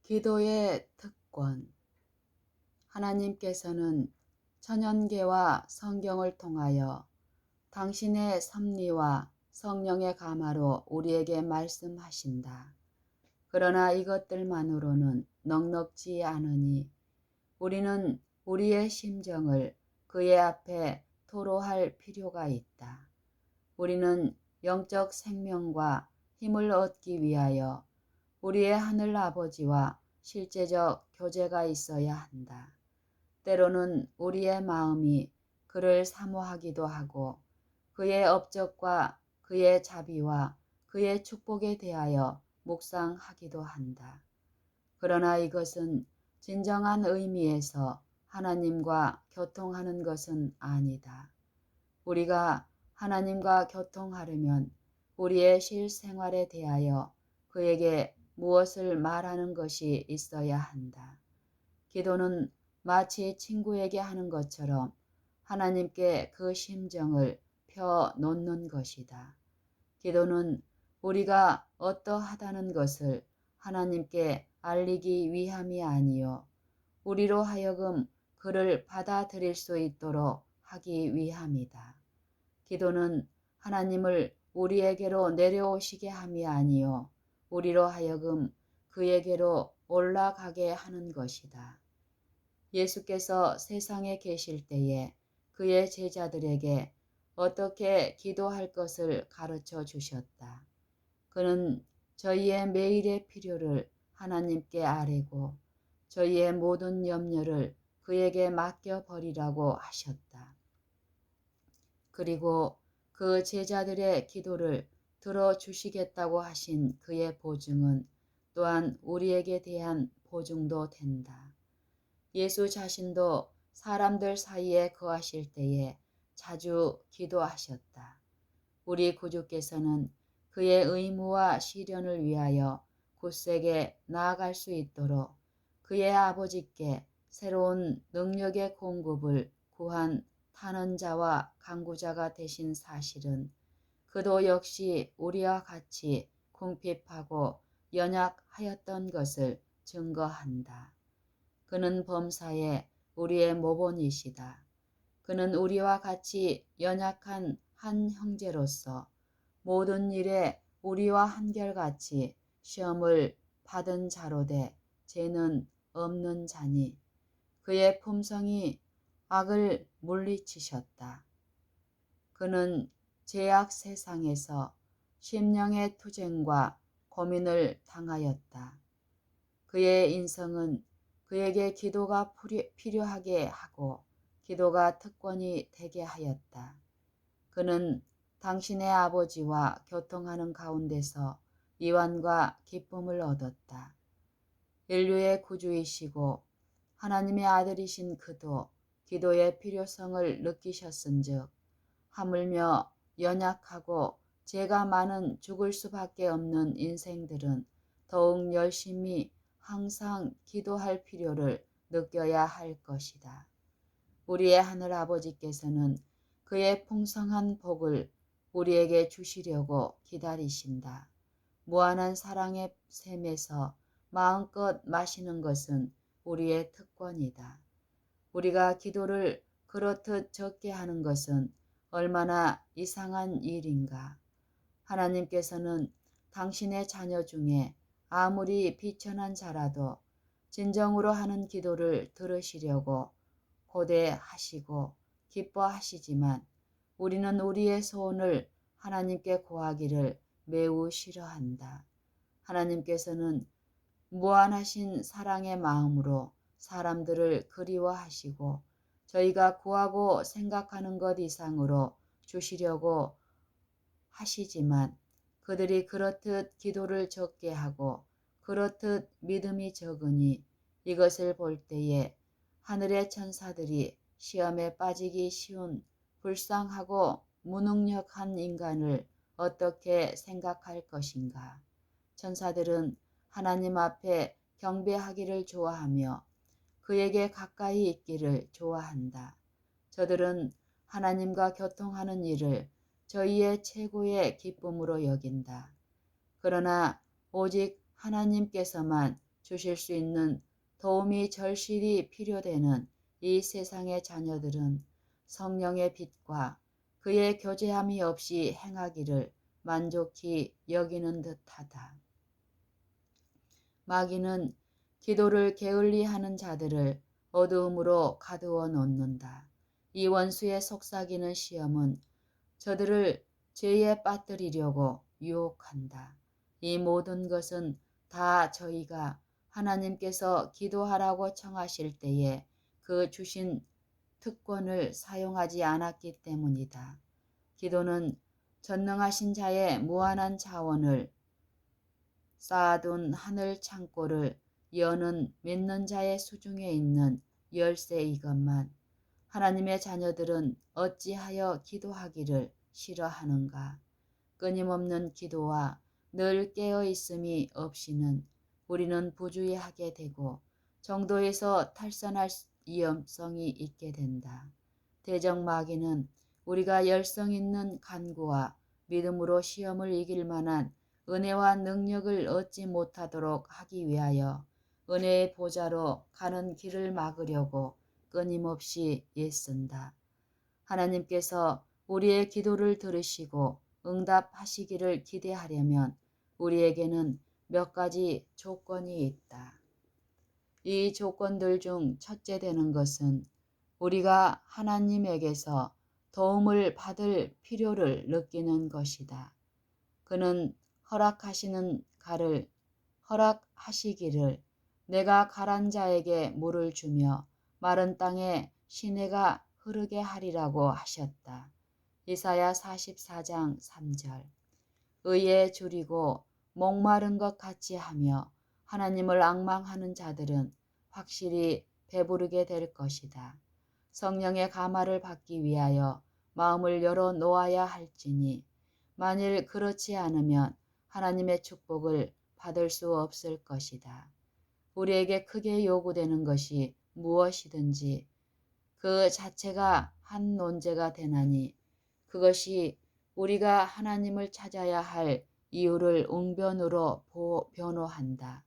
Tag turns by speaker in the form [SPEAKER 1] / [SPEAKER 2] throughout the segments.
[SPEAKER 1] 기도의 특권. 하나님께서는 천연계와 성경을 통하여 당신의 섭리와 성령의 감화로 우리에게 말씀하신다. 그러나 이것들만으로는 넉넉지 않으니 우리는 우리의 심정을 그의 앞에 토로할 필요가 있다. 우리는 영적 생명과 힘을 얻기 위하여 우리의 하늘 아버지와 실제적 교제가 있어야 한다. 때로는 우리의 마음이 그를 사모하기도 하고 그의 업적과 그의 자비와 그의 축복에 대하여 묵상하기도 한다. 그러나 이것은 진정한 의미에서 하나님과 교통하는 것은 아니다. 우리가 하나님과 교통하려면 우리의 실생활에 대하여 그에게 무엇을 말하는 것이 있어야 한다. 기도는 마치 친구에게 하는 것처럼 하나님께 그 심정을 펴놓는 것이다. 기도는 우리가 어떠하다는 것을 하나님께 알리기 위함이 아니요 우리로 하여금 그를 받아들일 수 있도록 하기 위함이다. 기도는 하나님을 우리에게로 내려오시게 함이 아니요 우리로 하여금 그에게로 올라가게 하는 것이다. 예수께서 세상에 계실 때에 그의 제자들에게 어떻게 기도할 것을 가르쳐 주셨다. 그는 저희의 매일의 필요를 하나님께 아뢰고 저희의 모든 염려를 그에게 맡겨버리라고 하셨다. 그리고 그 제자들의 기도를 들어주시겠다고 하신 그의 보증은 또한 우리에게 대한 보증도 된다. 예수 자신도 사람들 사이에 거하실 때에 자주 기도하셨다. 우리 구주께서는 그의 의무와 시련을 위하여 굳세게 나아갈 수 있도록 그의 아버지께 새로운 능력의 공급을 구한 탄원자와 강구자가 되신 사실은 그도 역시 우리와 같이 궁핍하고 연약하였던 것을 증거한다. 그는 범사에 우리의 모본이시다. 그는 우리와 같이 연약한 한 형제로서 모든 일에 우리와 한결같이 시험을 받은 자로되 죄는 없는 자니 그의 품성이 악을 물리치셨다. 그는 죄악 세상에서 심령의 투쟁과 고민을 당하였다. 그의 인성은 그에게 기도가 필요하게 하고 기도가 특권이 되게 하였다. 그는 당신의 아버지와 교통하는 가운데서 이완과 기쁨을 얻었다. 인류의 구주이시고 하나님의 아들이신 그도 기도의 필요성을 느끼셨은즉 하물며 연약하고 죄가 많은 죽을 수밖에 없는 인생들은 더욱 열심히 항상 기도할 필요를 느껴야 할 것이다. 우리의 하늘 아버지께서는 그의 풍성한 복을 우리에게 주시려고 기다리신다. 무한한 사랑의 샘에서 마음껏 마시는 것은 우리의 특권이다. 우리가 기도를 그렇듯 적게 하는 것은 얼마나 이상한 일인가. 하나님께서는 당신의 자녀 중에 아무리 비천한 자라도 진정으로 하는 기도를 들으시려고 고대하시고 기뻐하시지만 우리는 우리의 소원을 하나님께 고하기를 매우 싫어한다. 하나님께서는 무한하신 사랑의 마음으로 사람들을 그리워하시고 저희가 구하고 생각하는 것 이상으로 주시려고 하시지만 그들이 그렇듯 기도를 적게 하고 그렇듯 믿음이 적으니 이것을 볼 때에 하늘의 천사들이 시험에 빠지기 쉬운 불쌍하고 무능력한 인간을 어떻게 생각할 것인가. 천사들은 하나님 앞에 경배하기를 좋아하며 그에게 가까이 있기를 좋아한다. 저들은 하나님과 교통하는 일을 저희의 최고의 기쁨으로 여긴다. 그러나 오직 하나님께서만 주실 수 있는 도움이 절실히 필요되는 이 세상의 자녀들은 성령의 빛과 그의 교제함이 없이 행하기를 만족히 여기는 듯하다. 마귀는 기도를 게을리하는 자들을 어두움으로 가두어 놓는다. 이 원수의 속삭이는 시험은 저들을 죄에 빠뜨리려고 유혹한다. 이 모든 것은 다 저희가 하나님께서 기도하라고 청하실 때에 그 주신 특권을 사용하지 않았기 때문이다. 기도는 전능하신 자의 무한한 자원을 쌓아둔 하늘 창고를 여는 믿는 자의 수중에 있는 열쇠이건만 하나님의 자녀들은 어찌하여 기도하기를 싫어하는가? 끊임없는 기도와 늘 깨어있음이 없이는 우리는 부주의하게 되고 정도에서 탈선할 위험성이 있게 된다. 대적 마귀는 우리가 열성 있는 간구와 믿음으로 시험을 이길 만한 은혜와 능력을 얻지 못하도록 하기 위하여 은혜의 보좌로 가는 길을 막으려고 끊임없이 애쓴다. 하나님께서 우리의 기도를 들으시고 응답하시기를 기대하려면 우리에게는 몇 가지 조건이 있다. 이 조건들 중 첫째 되는 것은 우리가 하나님에게서 도움을 받을 필요를 느끼는 것이다. 그는 허락하시기를 내가 가란 자에게 물을 주며 마른 땅에 시내가 흐르게 하리라고 하셨다. 이사야 44장 3절. 의에 줄이고 목마른 것 같이 하며 하나님을 앙망하는 자들은 확실히 배부르게 될 것이다. 성령의 감화를 받기 위하여 마음을 열어 놓아야 할지니 만일 그렇지 않으면 하나님의 축복을 받을 수 없을 것이다. 우리에게 크게 요구되는 것이 무엇이든지 그 자체가 한 논제가 되나니 그것이 우리가 하나님을 찾아야 할 이유를 웅변으로 변호한다.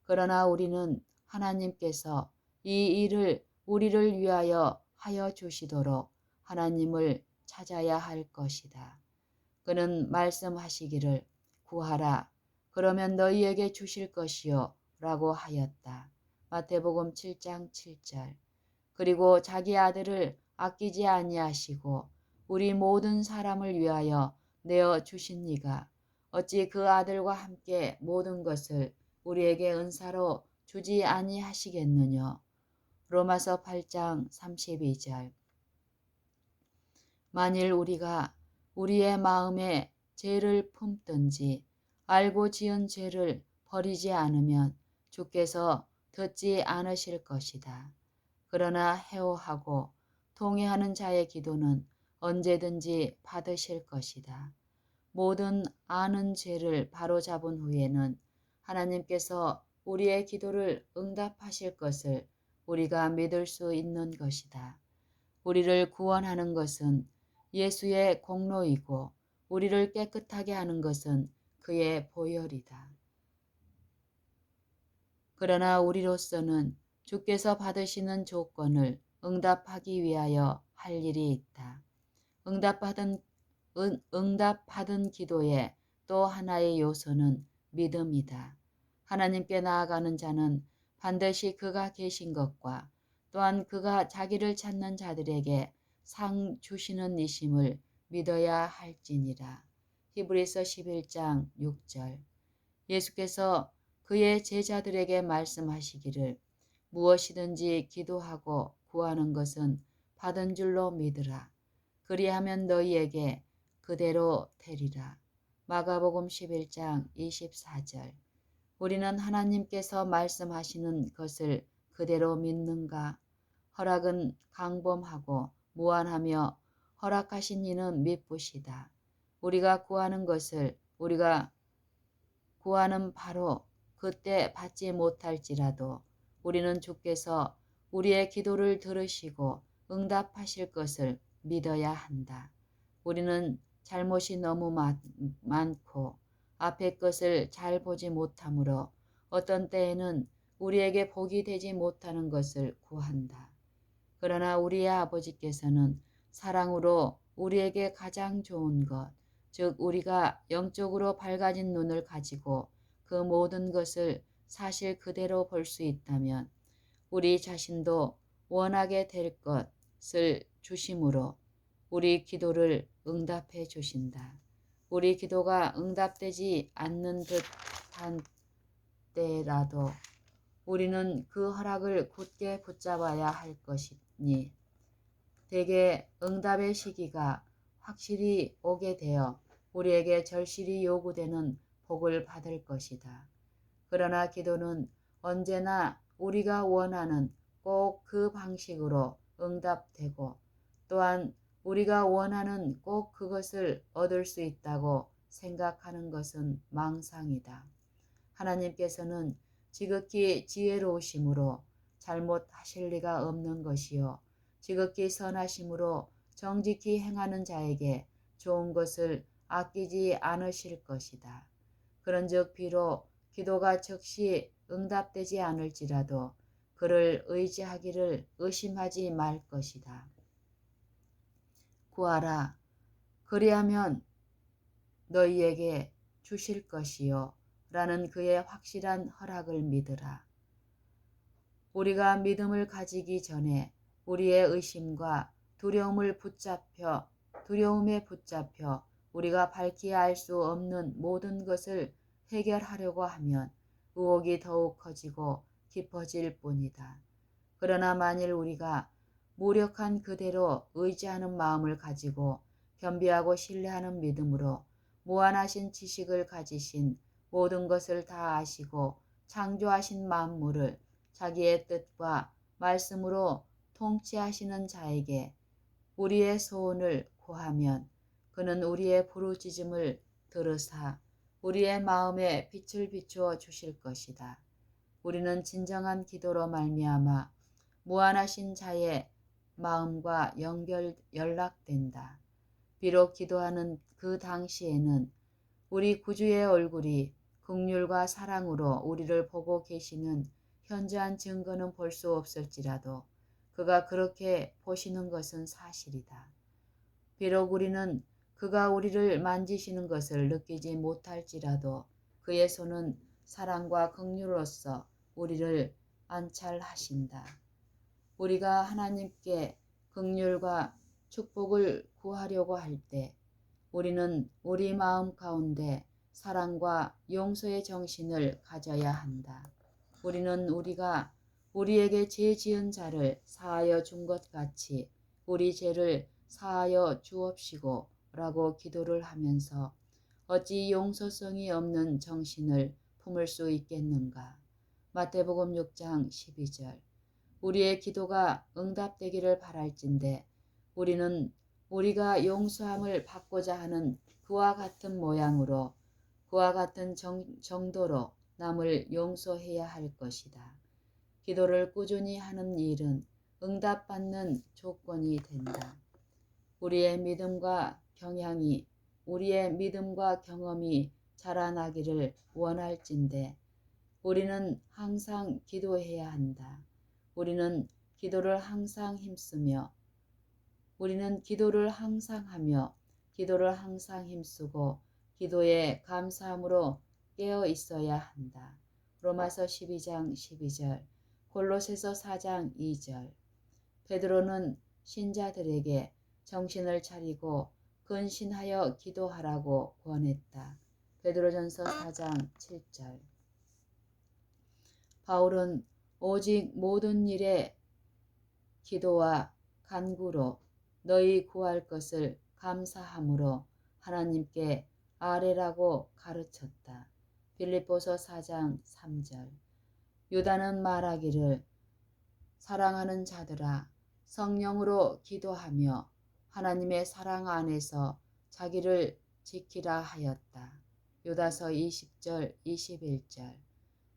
[SPEAKER 1] 그러나 우리는 하나님께서 이 일을 우리를 위하여 하여 주시도록 하나님을 찾아야 할 것이다. 그는 말씀하시기를 구하라. 그러면 너희에게 주실 것이요 라고 하였다. 마태복음 7장 7절. 그리고 자기 아들을 아끼지 아니하시고 우리 모든 사람을 위하여 내어 주신 이가 어찌 그 아들과 함께 모든 것을 우리에게 은사로 주지 아니하시겠느냐. 로마서 8장 32절. 만일 우리가 우리의 마음에 죄를 품든지 알고 지은 죄를 버리지 않으면 주께서 듣지 않으실 것이다. 그러나 해오하고 통회하는 자의 기도는 언제든지 받으실 것이다. 모든 아는 죄를 바로잡은 후에는 하나님께서 우리의 기도를 응답하실 것을 우리가 믿을 수 있는 것이다. 우리를 구원하는 것은 예수의 공로이고 우리를 깨끗하게 하는 것은 그의 보혈이다. 그러나 우리로서는 주께서 받으시는 조건을 응답하기 위하여 할 일이 있다. 응답받은 기도의 또 하나의 요소는 믿음이다. 하나님께 나아가는 자는 반드시 그가 계신 것과 또한 그가 자기를 찾는 자들에게 상 주시는 이심을 믿어야 할지니라. 히브리서 11장 6절. 예수께서 그의 제자들에게 말씀하시기를 무엇이든지 기도하고 구하는 것은 받은 줄로 믿으라. 그리하면 너희에게 그대로 되리라. 마가복음 11장 24절. 우리는 하나님께서 말씀하시는 것을 그대로 믿는가? 허락은 강범하고 무한하며 허락하신 이는 미쁘시다. 우리가 구하는 것을 우리가 구하는 바로 그때 받지 못할지라도 우리는 주께서 우리의 기도를 들으시고 응답하실 것을 믿어야 한다. 우리는 잘못이 너무 많고 앞의 것을 잘 보지 못하므로 어떤 때에는 우리에게 복이 되지 못하는 것을 구한다. 그러나 우리의 아버지께서는 사랑으로 우리에게 가장 좋은 것, 즉 우리가 영적으로 밝아진 눈을 가지고 그 모든 것을 사실 그대로 볼 수 있다면 우리 자신도 원하게 될 것을 주심으로 우리 기도를 응답해 주신다. 우리 기도가 응답되지 않는 듯한 때라도 우리는 그 허락을 굳게 붙잡아야 할 것이니 대개 응답의 시기가 확실히 오게 되어 우리에게 절실히 요구되는 복을 받을 것이다. 그러나 기도는 언제나 우리가 원하는 꼭 그 방식으로 응답되고 또한 우리가 원하는 꼭 그것을 얻을 수 있다고 생각하는 것은 망상이다. 하나님께서는 지극히 지혜로우심으로 잘못하실 리가 없는 것이요 지극히 선하심으로 정직히 행하는 자에게 좋은 것을 아끼지 않으실 것이다. 그런즉 비록 기도가 즉시 응답되지 않을지라도 그를 의지하기를 의심하지 말 것이다. 구하라. 그리하면 너희에게 주실 것이요 라는 그의 확실한 허락을 믿으라. 우리가 믿음을 가지기 전에 우리의 의심과 두려움에 붙잡혀 우리가 밝히 알 수 없는 모든 것을 해결하려고 하면 의혹이 더욱 커지고 깊어질 뿐이다. 그러나 만일 우리가 무력한 그대로 의지하는 마음을 가지고 겸비하고 신뢰하는 믿음으로 무한하신 지식을 가지신 모든 것을 다 아시고 창조하신 만물을 자기의 뜻과 말씀으로 통치하시는 자에게 우리의 소원을 구하면 그는 우리의 부르짖음을 들으사 우리의 마음에 빛을 비추어 주실 것이다. 우리는 진정한 기도로 말미암아 무한하신 자의 마음과 연락된다. 비록 기도하는 그 당시에는 우리 구주의 얼굴이 긍휼과 사랑으로 우리를 보고 계시는 현저한 증거는 볼 수 없을지라도 그가 그렇게 보시는 것은 사실이다. 비록 우리는 그가 우리를 만지시는 것을 느끼지 못할지라도 그의 손은 사랑과 긍휼로서 우리를 안찰하신다. 우리가 하나님께 긍휼과 축복을 구하려고 할 때 우리는 우리 마음 가운데 사랑과 용서의 정신을 가져야 한다. 우리는 우리가 우리에게 죄 지은 자를 사하여 준 것 같이 우리 죄를 사하여 주옵시고 라고 기도를 하면서 어찌 용서성이 없는 정신을 품을 수 있겠는가. 마태복음 6장 12절. 우리의 기도가 응답되기를 바랄진대 우리는 우리가 용서함을 받고자 하는 그와 같은 모양으로 그와 같은 정도로 남을 용서해야 할 것이다. 기도를 꾸준히 하는 일은 응답받는 조건이 된다. 우리의 믿음과 경험이 자라나기를 원할진대 우리는 항상 기도해야 한다. 우리는 기도를 항상 하며 기도를 항상 힘쓰고 기도에 감사함으로 깨어 있어야 한다. 로마서 12장 12절, 골로새서 4장 2절. 베드로는 신자들에게 정신을 차리고 근신하여 기도하라고 권했다. 베드로전서 4장 7절. 바울은 오직 모든 일에 기도와 간구로 너희 구할 것을 감사함으로 하나님께 아뢰라고 가르쳤다. 빌립보서 4장 3절. 유다는 말하기를 사랑하는 자들아 성령으로 기도하며 하나님의 사랑 안에서 자기를 지키라 하였다. 유다서 20절 21절.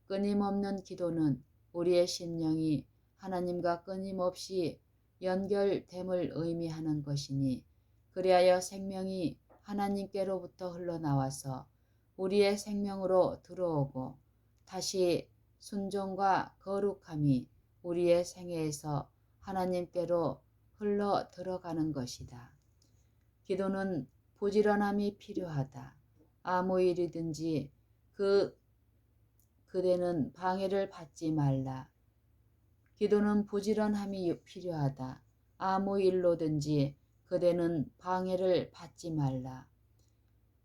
[SPEAKER 1] 끊임없는 기도는 우리의 심령이 하나님과 끊임없이 연결됨을 의미하는 것이니 그리하여 생명이 하나님께로부터 흘러나와서 우리의 생명으로 들어오고 다시 순종과 거룩함이 우리의 생애에서 하나님께로 흘러 들어가는 것이다. 기도는 부지런함이 필요하다. 아무 일이든지 그대는 방해를 받지 말라. 기도는 부지런함이 필요하다. 아무 일로든지 그대는 방해를 받지 말라.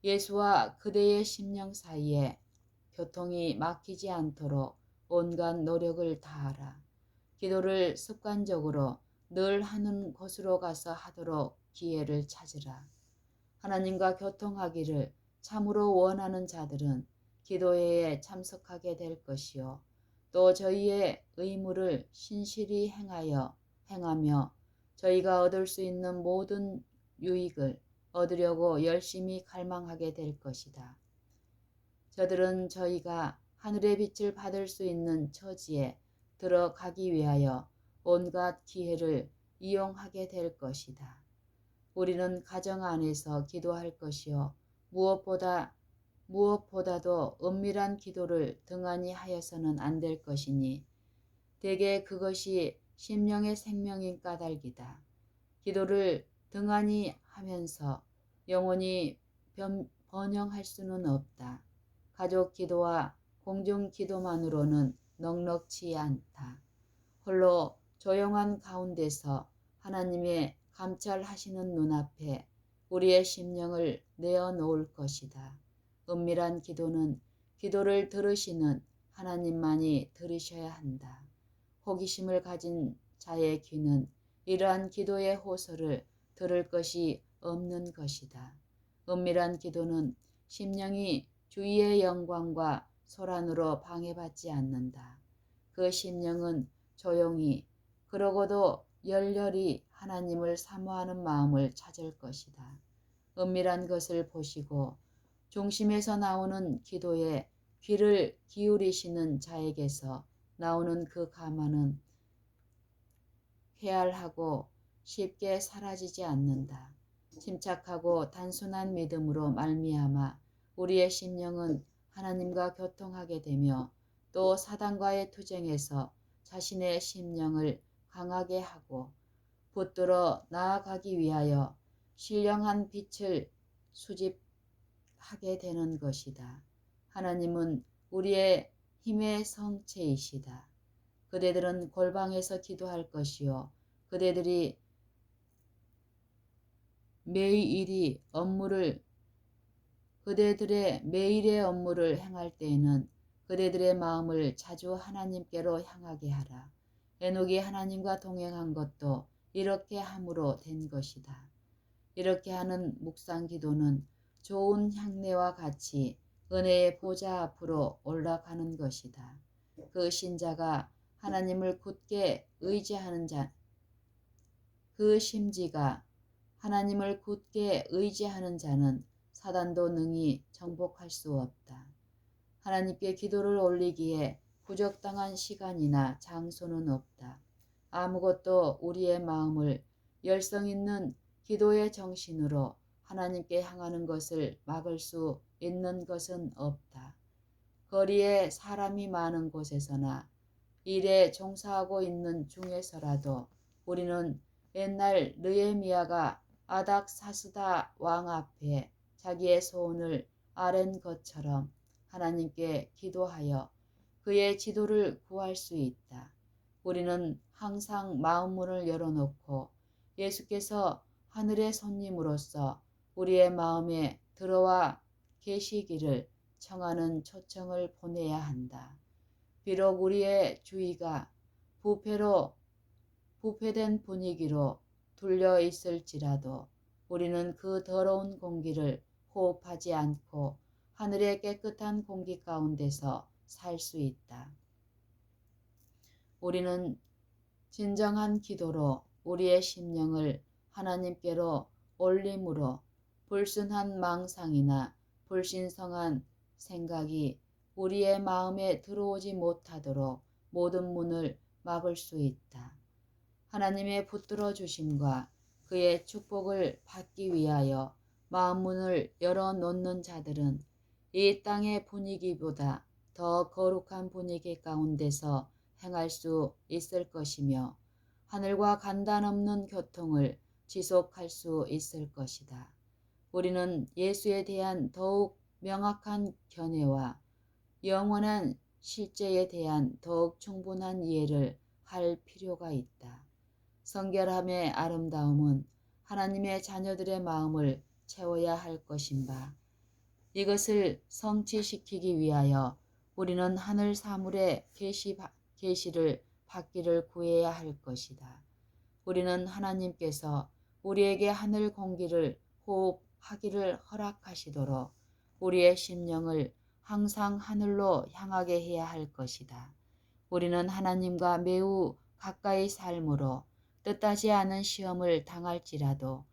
[SPEAKER 1] 예수와 그대의 심령 사이에 교통이 막히지 않도록 온갖 노력을 다하라. 기도를 습관적으로 늘 하는 곳으로 가서 하도록 기회를 찾으라. 하나님과 교통하기를 참으로 원하는 자들은 기도회에 참석하게 될 것이요. 또 저희의 의무를 신실히 행하며 저희가 얻을 수 있는 모든 유익을 얻으려고 열심히 갈망하게 될 것이다. 저들은 저희가 하늘의 빛을 받을 수 있는 처지에 들어가기 위하여 온갖 기회를 이용하게 될 것이다. 우리는 가정 안에서 기도할 것이요. 무엇보다도 은밀한 기도를 등한히 하여서는 안 될 것이니 대개 그것이 심령의 생명인 까닭이다. 기도를 등한히 하면서 영원히 번영할 수는 없다. 가족 기도와 공중 기도만으로는 넉넉치 않다. 홀로 조용한 가운데서 하나님의 감찰하시는 눈앞에 우리의 심령을 내어놓을 것이다. 은밀한 기도는 기도를 들으시는 하나님만이 들으셔야 한다. 호기심을 가진 자의 귀는 이러한 기도의 호소를 들을 것이 없는 것이다. 은밀한 기도는 심령이 주의의 영광과 소란으로 방해받지 않는다. 그 심령은 조용히 그러고도 열렬히 하나님을 사모하는 마음을 찾을 것이다. 은밀한 것을 보시고 중심에서 나오는 기도에 귀를 기울이시는 자에게서 나오는 그 감화는 쾌활하고 쉽게 사라지지 않는다. 침착하고 단순한 믿음으로 말미암아 우리의 심령은 하나님과 교통하게 되며 또 사단과의 투쟁에서 자신의 심령을 강하게 하고 붙들어 나아가기 위하여 신령한 빛을 수집하게 되는 것이다. 하나님은 우리의 힘의 성체이시다. 그대들은 골방에서 기도할 것이요. 그대들의 매일의 업무를 행할 때에는 그대들의 마음을 자주 하나님께로 향하게 하라. 에녹이 하나님과 동행한 것도 이렇게 함으로 된 것이다. 이렇게 하는 묵상 기도는 좋은 향내와 같이 은혜의 보좌 앞으로 올라가는 것이다. 그 신자가 하나님을 굳게 의지하는 자는 사단도 능히 정복할 수 없다. 하나님께 기도를 올리기에 부적당한 시간이나 장소는 없다. 아무것도 우리의 마음을 열성 있는 기도의 정신으로 하나님께 향하는 것을 막을 수 있는 것은 없다. 거리에 사람이 많은 곳에서나 일에 종사하고 있는 중에서라도 우리는 옛날 느헤미야가 아닥사스다 왕 앞에 자기의 소원을 아랜 것처럼 하나님께 기도하여 그의 지도를 구할 수 있다. 우리는 항상 마음문을 열어놓고 예수께서 하늘의 손님으로서 우리의 마음에 들어와 계시기를 청하는 초청을 보내야 한다. 비록 우리의 주위가 부패된 분위기로 둘려 있을지라도 우리는 그 더러운 공기를 호흡하지 않고 하늘의 깨끗한 공기 가운데서 살 수 있다. 우리는 진정한 기도로 우리의 심령을 하나님께로 올림으로 불순한 망상이나 불신성한 생각이 우리의 마음에 들어오지 못하도록 모든 문을 막을 수 있다. 하나님의 붙들어 주심과 그의 축복을 받기 위하여 마음문을 열어놓는 자들은 이 땅의 분위기보다 더 거룩한 분위기 가운데서 행할 수 있을 것이며 하늘과 간단 없는 교통을 지속할 수 있을 것이다. 우리는 예수에 대한 더욱 명확한 견해와 영원한 실제에 대한 더욱 충분한 이해를 할 필요가 있다. 성결함의 아름다움은 하나님의 자녀들의 마음을 채워야 할 것인가. 이것을 성취시키기 위하여 우리는 하늘 사물의 계시를 받기를 구해야 할 것이다. 우리는 하나님께서 우리에게 하늘 공기를 호흡하기를 허락하시도록 우리의 심령을 항상 하늘로 향하게 해야 할 것이다. 우리는 하나님과 매우 가까이 삶으로 뜻하지 않은 시험을 당할지라도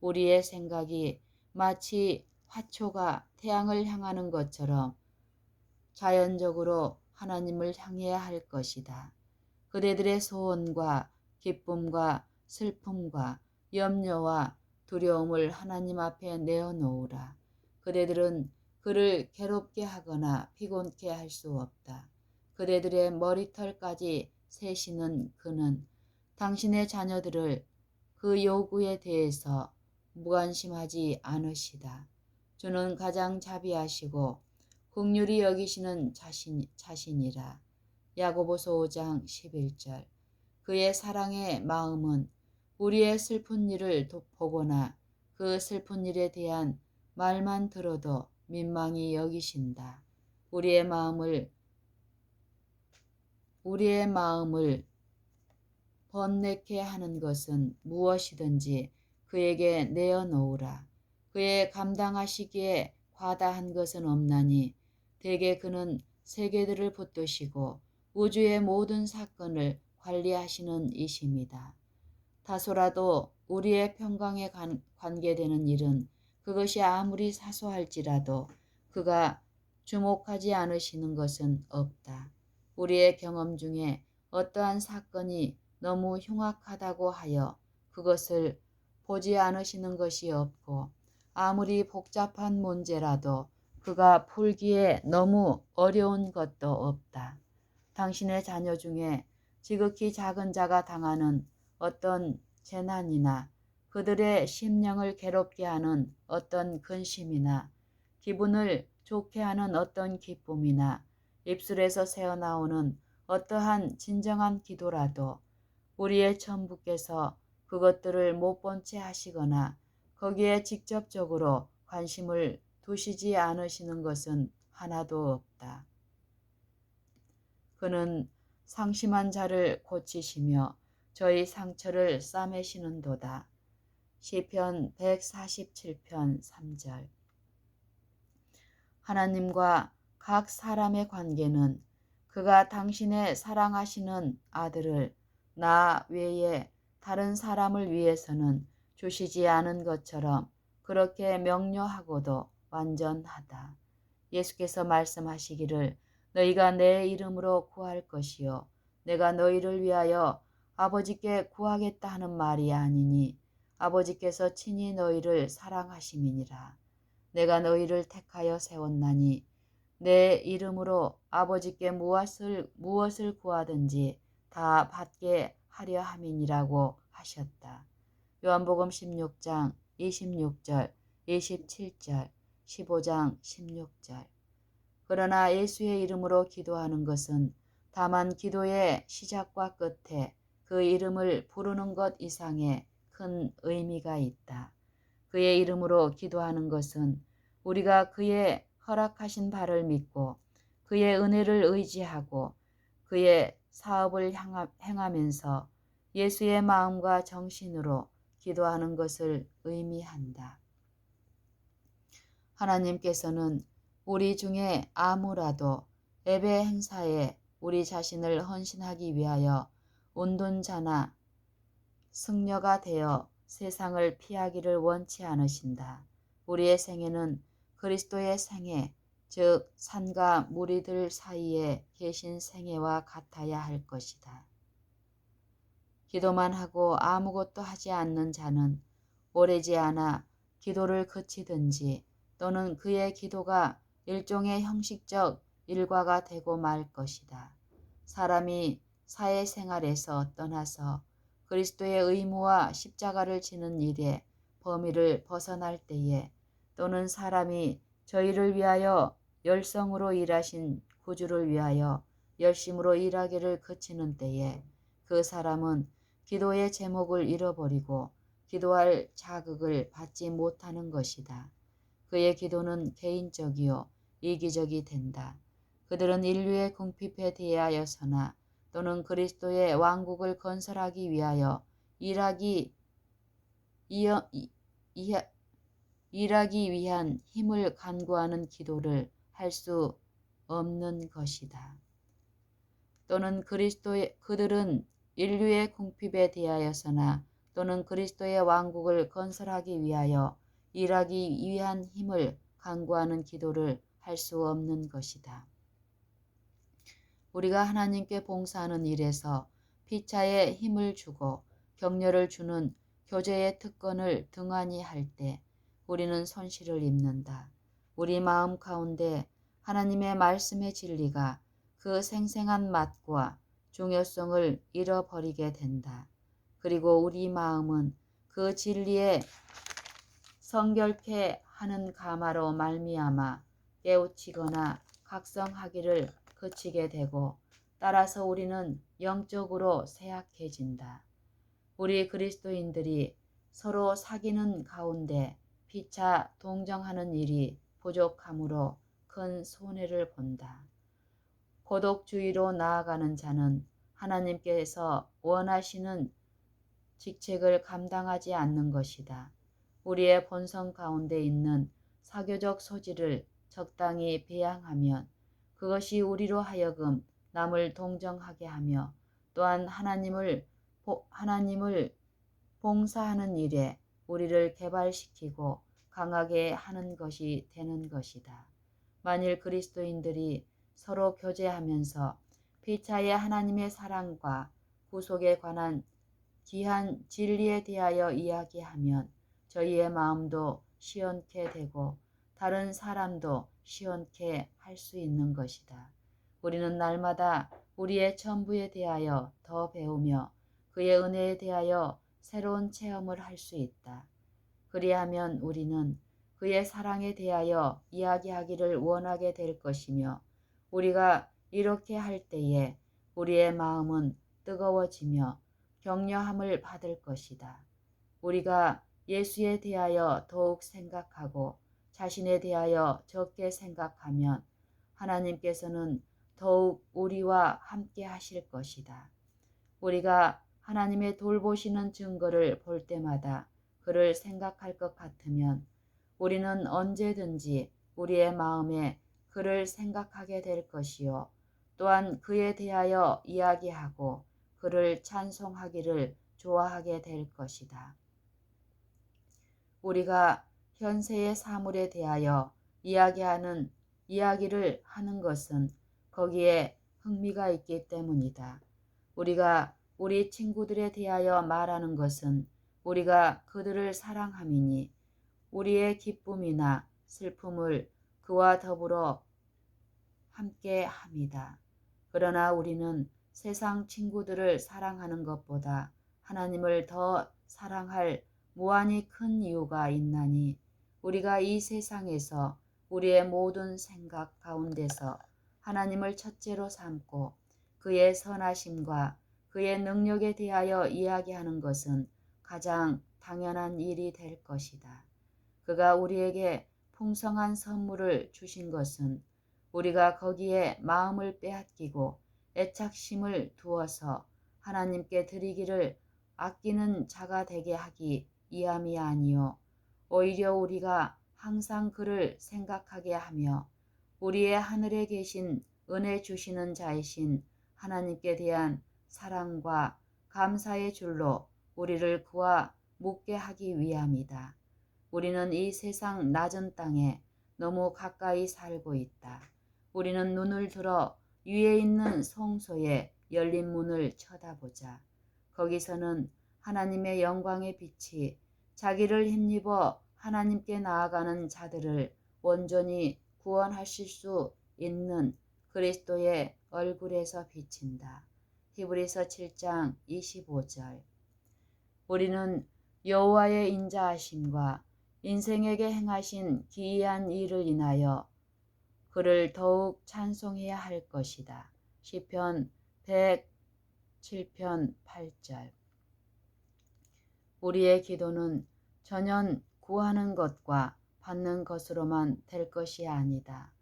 [SPEAKER 1] 우리의 생각이 마치 화초가 태양을 향하는 것처럼 자연적으로 하나님을 향해야 할 것이다. 그대들의 소원과 기쁨과 슬픔과 염려와 두려움을 하나님 앞에 내어놓으라. 그대들은 그를 괴롭게 하거나 피곤케 할 수 없다. 그대들의 머리털까지 세시는 그는 당신의 자녀들을 그 요구에 대해서 무관심하지 않으시다. 주는 가장 자비하시고 긍휼히 여기시는 자신이라. 야고보서 5장 11절. 그의 사랑의 마음은 우리의 슬픈 일을 보거나 그 슬픈 일에 대한 말만 들어도 민망히 여기신다. 우리의 마음을 번뇌케 하는 것은 무엇이든지 그에게 내어놓으라. 그의 감당하시기에 과다한 것은 없나니 대개 그는 세계들을 붙드시고 우주의 모든 사건을 관리하시는 이심이다. 다소라도 우리의 평강에 관계되는 일은 그것이 아무리 사소할지라도 그가 주목하지 않으시는 것은 없다. 우리의 경험 중에 어떠한 사건이 너무 흉악하다고 하여 그것을 보지 않으시는 것이 없고 아무리 복잡한 문제라도 그가 풀기에 너무 어려운 것도 없다. 당신의 자녀 중에 지극히 작은 자가 당하는 어떤 재난이나 그들의 심령을 괴롭게 하는 어떤 근심이나 기분을 좋게 하는 어떤 기쁨이나 입술에서 새어나오는 어떠한 진정한 기도라도 우리의 천부께서 그것들을 못 본 채 하시거나 거기에 직접적으로 관심을 두시지 않으시는 것은 하나도 없다. 그는 상심한 자를 고치시며 저희 상처를 싸매시는도다. 시편 147편 3절. 하나님과 각 사람의 관계는 그가 당신의 사랑하시는 아들을 나 외에 다른 사람을 위해서는 주시지 않은 것처럼 그렇게 명료하고도 완전하다. 예수께서 말씀하시기를 너희가 내 이름으로 구할 것이요 내가 너희를 위하여 아버지께 구하겠다 하는 말이 아니니 아버지께서 친히 너희를 사랑하심이니라. 내가 너희를 택하여 세웠나니 내 이름으로 아버지께 무엇을 구하든지 다 받게 하려 함이니라고 하셨다. 요한복음 16장 26절, 27절, 15장 16절. 그러나 예수의 이름으로 기도하는 것은 다만 기도의 시작과 끝에 그 이름을 부르는 것 이상의 큰 의미가 있다. 그의 이름으로 기도하는 것은 우리가 그의 허락하신 바를 믿고 그의 은혜를 의지하고 그의 사업을 행하면서 예수의 마음과 정신으로 기도하는 것을 의미한다. 하나님께서는 우리 중에 아무라도 예배 행사에 우리 자신을 헌신하기 위하여 운둔자나 승려가 되어 세상을 피하기를 원치 않으신다. 우리의 생애는 그리스도의 생애, 즉 산과 무리들 사이에 계신 생애와 같아야 할 것이다. 기도만 하고 아무것도 하지 않는 자는 오래지 않아 기도를 그치든지 또는 그의 기도가 일종의 형식적 일과가 되고 말 것이다. 사람이 사회생활에서 떠나서 그리스도의 의무와 십자가를 지는 일에 범위를 벗어날 때에, 또는 사람이 저희를 위하여 열성으로 일하신 구주를 위하여 열심으로 일하기를 그치는 때에, 그 사람은 기도의 제목을 잃어버리고 기도할 자극을 받지 못하는 것이다. 그의 기도는 개인적이요 이기적이 된다. 그들은 인류의 궁핍에 대하여서나 또는 그리스도의 왕국을 건설하기 위하여 일하기 위한 힘을 간구하는 기도를 할 수 없는 것이다. 또는 그들은 인류의 궁핍에 대하여서나 또는 그리스도의 왕국을 건설하기 위하여 일하기 위한 힘을 간구하는 기도를 할 수 없는 것이다. 우리가 하나님께 봉사하는 일에서 피차에 힘을 주고 격려를 주는 교제의 특권을 등한히 할 때 우리는 손실을 입는다. 우리 마음 가운데 하나님의 말씀의 진리가 그 생생한 맛과 중요성을 잃어버리게 된다. 그리고 우리 마음은 그 진리에 성결케 하는 가마로 말미암아 깨우치거나 각성하기를 그치게 되고, 따라서 우리는 영적으로 쇠약해진다. 우리 그리스도인들이 서로 사귀는 가운데 피차 동정하는 일이 부족함으로 큰 손해를 본다. 고독주의로 나아가는 자는 하나님께서 원하시는 직책을 감당하지 않는 것이다. 우리의 본성 가운데 있는 사교적 소질을 적당히 배양하면 그것이 우리로 하여금 남을 동정하게 하며 또한 하나님을 봉사하는 일에 우리를 개발시키고 강하게 하는 것이 되는 것이다. 만일 그리스도인들이 서로 교제하면서 피차의 하나님의 사랑과 구속에 관한 귀한 진리에 대하여 이야기하면 저희의 마음도 시원케 되고 다른 사람도 시원케 할 수 있는 것이다. 우리는 날마다 우리의 전부에 대하여 더 배우며 그의 은혜에 대하여 새로운 체험을 할 수 있다. 그리하면 우리는 그의 사랑에 대하여 이야기하기를 원하게 될 것이며, 우리가 이렇게 할 때에 우리의 마음은 뜨거워지며 격려함을 받을 것이다. 우리가 예수에 대하여 더욱 생각하고 자신에 대하여 적게 생각하면 하나님께서는 더욱 우리와 함께 하실 것이다. 우리가 하나님의 돌보시는 증거를 볼 때마다 그를 생각할 것 같으면 우리는 언제든지 우리의 마음에 그를 생각하게 될 것이요, 또한 그에 대하여 이야기하고 그를 찬송하기를 좋아하게 될 것이다. 우리가 현세의 사물에 대하여 이야기를 하는 것은 거기에 흥미가 있기 때문이다. 우리가 우리 친구들에 대하여 말하는 것은 우리가 그들을 사랑함이니 우리의 기쁨이나 슬픔을 그와 더불어 함께 합니다. 그러나 우리는 세상 친구들을 사랑하는 것보다 하나님을 더 사랑할 무한히 큰 이유가 있나니, 우리가 이 세상에서 우리의 모든 생각 가운데서 하나님을 첫째로 삼고 그의 선하심과 그의 능력에 대하여 이야기하는 것은 가장 당연한 일이 될 것이다. 그가 우리에게 풍성한 선물을 주신 것은 우리가 거기에 마음을 빼앗기고 애착심을 두어서 하나님께 드리기를 아끼는 자가 되게 하기 위함이 아니요, 오히려 우리가 항상 그를 생각하게 하며 우리의 하늘에 계신 은혜 주시는 자이신 하나님께 대한 사랑과 감사의 줄로 우리를 그와 묶게 하기 위함이다. 우리는 이 세상 낮은 땅에 너무 가까이 살고 있다. 우리는 눈을 들어 위에 있는 성소의 열린 문을 쳐다보자. 거기서는 하나님의 영광의 빛이 자기를 힘입어 하나님께 나아가는 자들을 온전히 구원하실 수 있는 그리스도의 얼굴에서 비친다. 히브리서 7장 25절. 우리는 여호와의 인자하심과 인생에게 행하신 기이한 일을 인하여 그를 더욱 찬송해야 할 것이다. 시편 107편 8절. 우리의 기도는 전혀 구하는 것과 받는 것으로만 될 것이 아니다.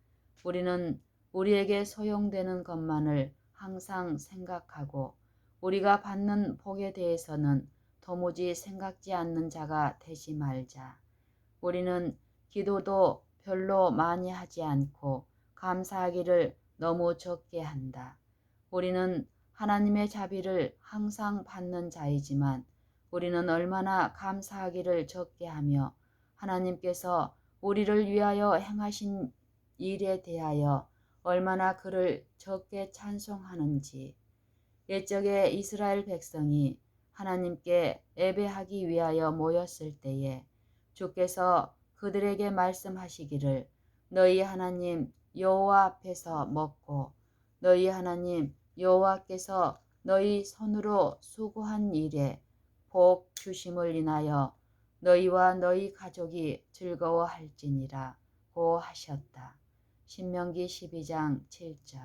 [SPEAKER 1] 우리는 우리에게 소용되는 것만을 항상 생각하고 우리가 받는 복에 대해서는 도무지 생각지 않는 자가 되지 말자. 우리는 기도도 별로 많이 하지 않고 감사하기를 너무 적게 한다. 우리는 하나님의 자비를 항상 받는 자이지만 우리는 얼마나 감사하기를 적게 하며 하나님께서 우리를 위하여 행하신 일에 대하여 얼마나 그를 적게 찬송하는지. 옛적에 이스라엘 백성이 하나님께 예배하기 위하여 모였을 때에 주께서 그들에게 말씀하시기를 너희 하나님 여호와 앞에서 먹고 너희 하나님 여호와께서 너희 손으로 수고한 일에 복 주심을 인하여 너희와 너희 가족이 즐거워할지니라 고 하셨다. 신명기 12장 7절.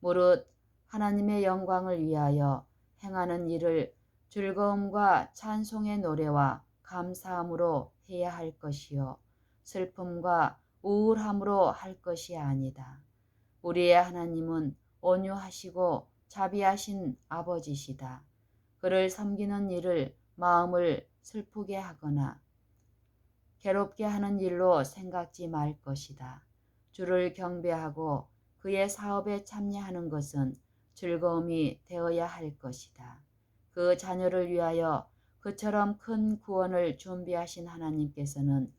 [SPEAKER 1] 무릇 하나님의 영광을 위하여 행하는 일을 즐거움과 찬송의 노래와 감사함으로 해야 할 것이요 슬픔과 우울함으로 할 것이 아니다. 우리의 하나님은 온유하시고 자비하신 아버지시다. 그를 섬기는 일을 마음을 슬프게 하거나 괴롭게 하는 일로 생각지 말 것이다. 주를 경배하고 그의 사업에 참여하는 것은 즐거움이 되어야 할 것이다. 그 자녀를 위하여 그처럼 큰 구원을 준비하신 하나님께서는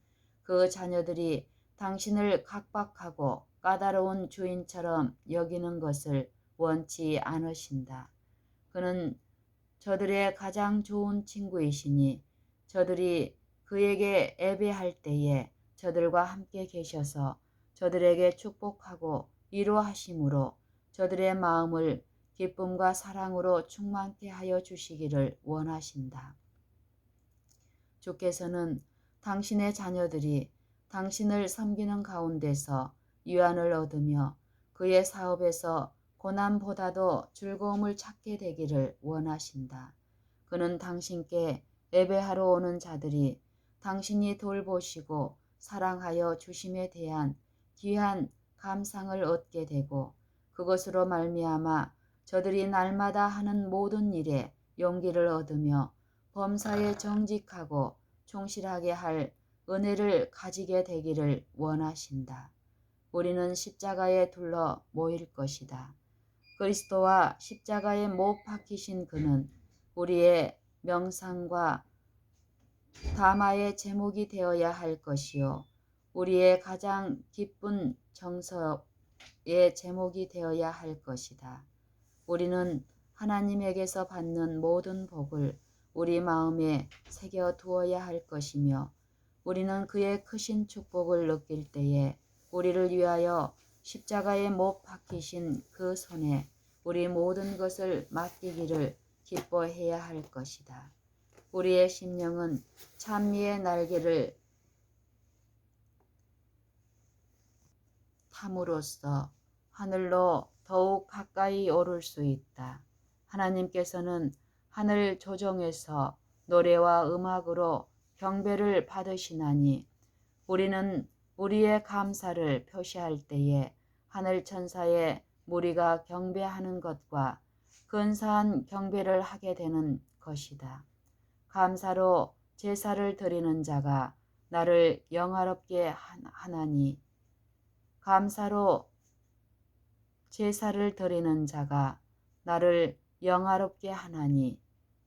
[SPEAKER 1] 그 자녀들이 당신을 각박하고 까다로운 주인처럼 여기는 것을 원치 않으신다. 그는 저들의 가장 좋은 친구이시니 저들이 그에게 예배할 때에 저들과 함께 계셔서 저들에게 축복하고 위로하심으로 저들의 마음을 기쁨과 사랑으로 충만케 하여 주시기를 원하신다. 주께서는 당신의 자녀들이 당신을 섬기는 가운데서 위안을 얻으며 그의 사업에서 고난보다도 즐거움을 찾게 되기를 원하신다. 그는 당신께 예배하러 오는 자들이 당신이 돌보시고 사랑하여 주심에 대한 귀한 감상을 얻게 되고 그것으로 말미암아 저들이 날마다 하는 모든 일에 용기를 얻으며 범사에 정직하고 충실하게 할 은혜를 가지게 되기를 원하신다. 우리는 십자가에 둘러 모일 것이다. 그리스도와 십자가에 못 박히신 그는 우리의 명상과 담화의 제목이 되어야 할 것이요 우리의 가장 기쁜 정서의 제목이 되어야 할 것이다. 우리는 하나님에게서 받는 모든 복을 우리 마음에 새겨 두어야 할 것이며 우리는 그의 크신 축복을 느낄 때에 우리를 위하여 십자가에 못 박히신 그 손에 우리 모든 것을 맡기기를 기뻐해야 할 것이다. 우리의 심령은 찬미의 날개를 탐으로써 하늘로 더욱 가까이 오를 수 있다. 하나님께서는 하늘 조정에서 노래와 음악으로 경배를 받으시나니 우리는 우리의 감사를 표시할 때에 하늘 천사의 무리가 경배하는 것과 근사한 경배를 하게 되는 것이다. 감사로 제사를 드리는 자가 나를 영화롭게 하나니 감사로 제사를 드리는 자가 나를 영화롭게 하나니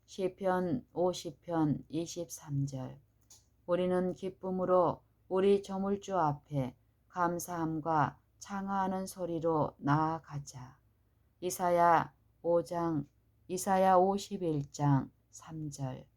[SPEAKER 1] 시편 50편 23절. 우리는 기쁨으로 우리 조물주 앞에 감사함과 창하하는 소리로 나아가자. 이사야 51장 3절.